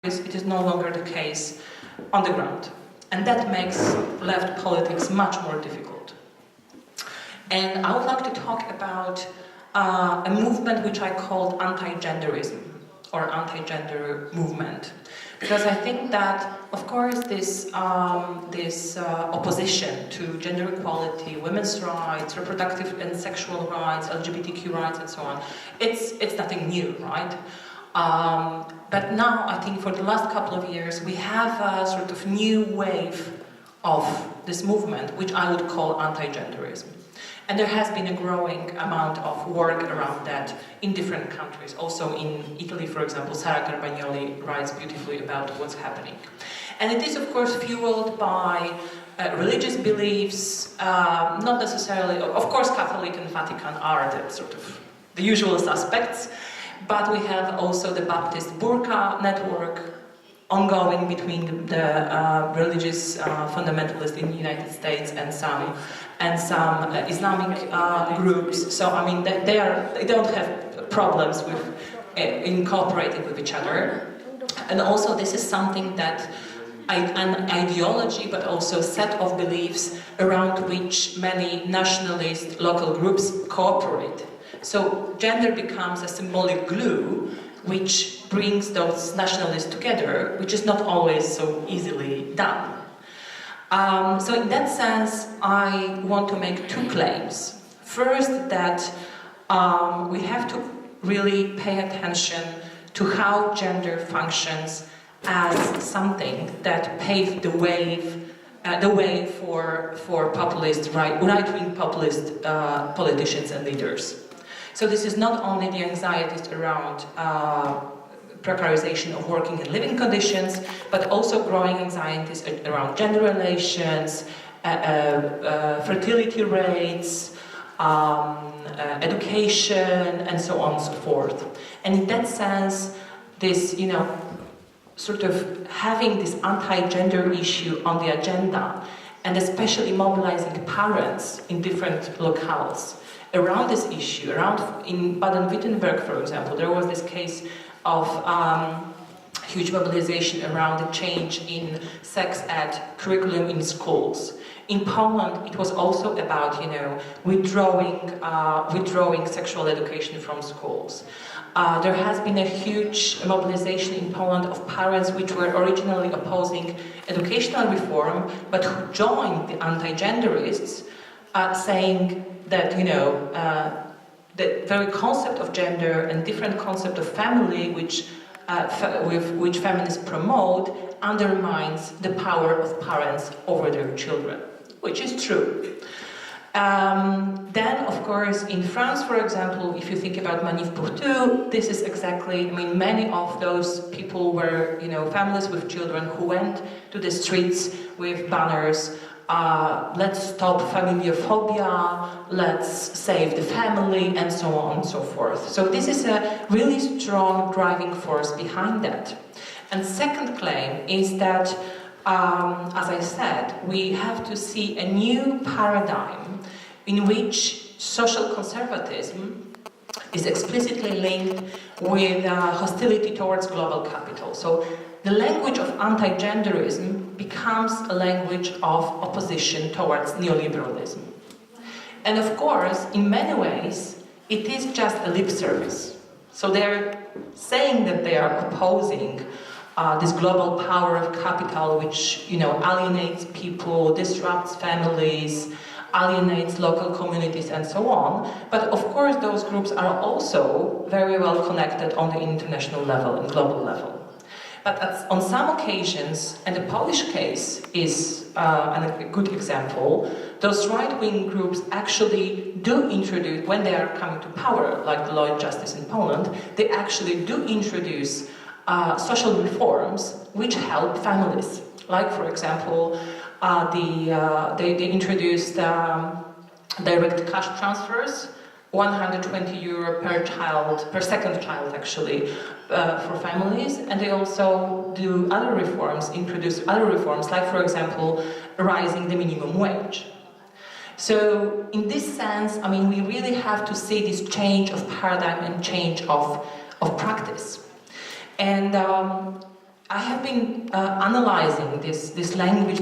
it is no longer the case on the ground. And that makes left politics much more difficult. And I would like to talk about a movement which I called anti-genderism, or anti-gender movement. Because I think that, of course, this opposition to gender equality, women's rights, reproductive and sexual rights, LGBTQ rights, and so on, it's nothing new, right? But now, I think for the last couple of years, we have a sort of new wave of this movement, which I would call anti-genderism. And there has been a growing amount of work around that in different countries. Also in Italy, for example, Sara Carbagnoli writes beautifully about what's happening. And it is, of course, fueled by religious beliefs, not necessarily, of course, Catholic and Vatican are the sort of the usual suspects, but we have also the Baptist Burqa network ongoing between the religious fundamentalists in the United States and some Islamic groups. So I mean, they don't have problems with incorporating with each other. And also, this is something that an ideology, but also a set of beliefs around which many nationalist local groups cooperate. So gender becomes a symbolic glue which brings those nationalists together, which is not always so easily done. So in that sense, I want to make two claims. First, that we have to really pay attention to how gender functions as something that paved the way for populist, right-wing populist politicians and leaders. So this is not only the anxieties around precarization of working and living conditions, but also growing anxieties around gender relations, fertility rates, education, and so on and so forth. And in that sense, this, sort of having this anti-gender issue on the agenda, and especially mobilizing parents in different locales around this issue, in Baden-Württemberg, for example, there was this case of huge mobilization around the change in sex ed curriculum in schools. In Poland, it was also about, withdrawing sexual education from schools. There has been a huge mobilization in Poland of parents which were originally opposing educational reform, but who joined the anti-genderists, saying that, the very concept of gender and different concept of family, which feminists promote, undermines the power of parents over their children, which is true. Then, of course, in France, for example, if you think about Manif pour tout, this is exactly, many of those people were, families with children who went to the streets with banners, let's stop familiophobia, let's save the family, and so on and so forth. So this is a really strong driving force behind that. And second claim is that, as I said, we have to see a new paradigm in which social conservatism is explicitly linked with hostility towards global capital. So the language of anti-genderism becomes a language of opposition towards neoliberalism. And of course, in many ways, it is just a lip service. So they're saying that they are opposing this global power of capital, which, alienates people, disrupts families, alienates local communities, and so on. But of course, those groups are also very well connected on the international level and global level. But on some occasions, and the Polish case is a good example, those right-wing groups actually do introduce, when they are coming to power, like the Law and Justice in Poland, they actually do introduce social reforms which help families. Like, for example, they introduced direct cash transfers, 120 euro per second child actually, for families, and they also do introduce other reforms, like, for example, rising the minimum wage. So in this sense, we really have to see this change of paradigm and change of practice. And I have been analyzing this language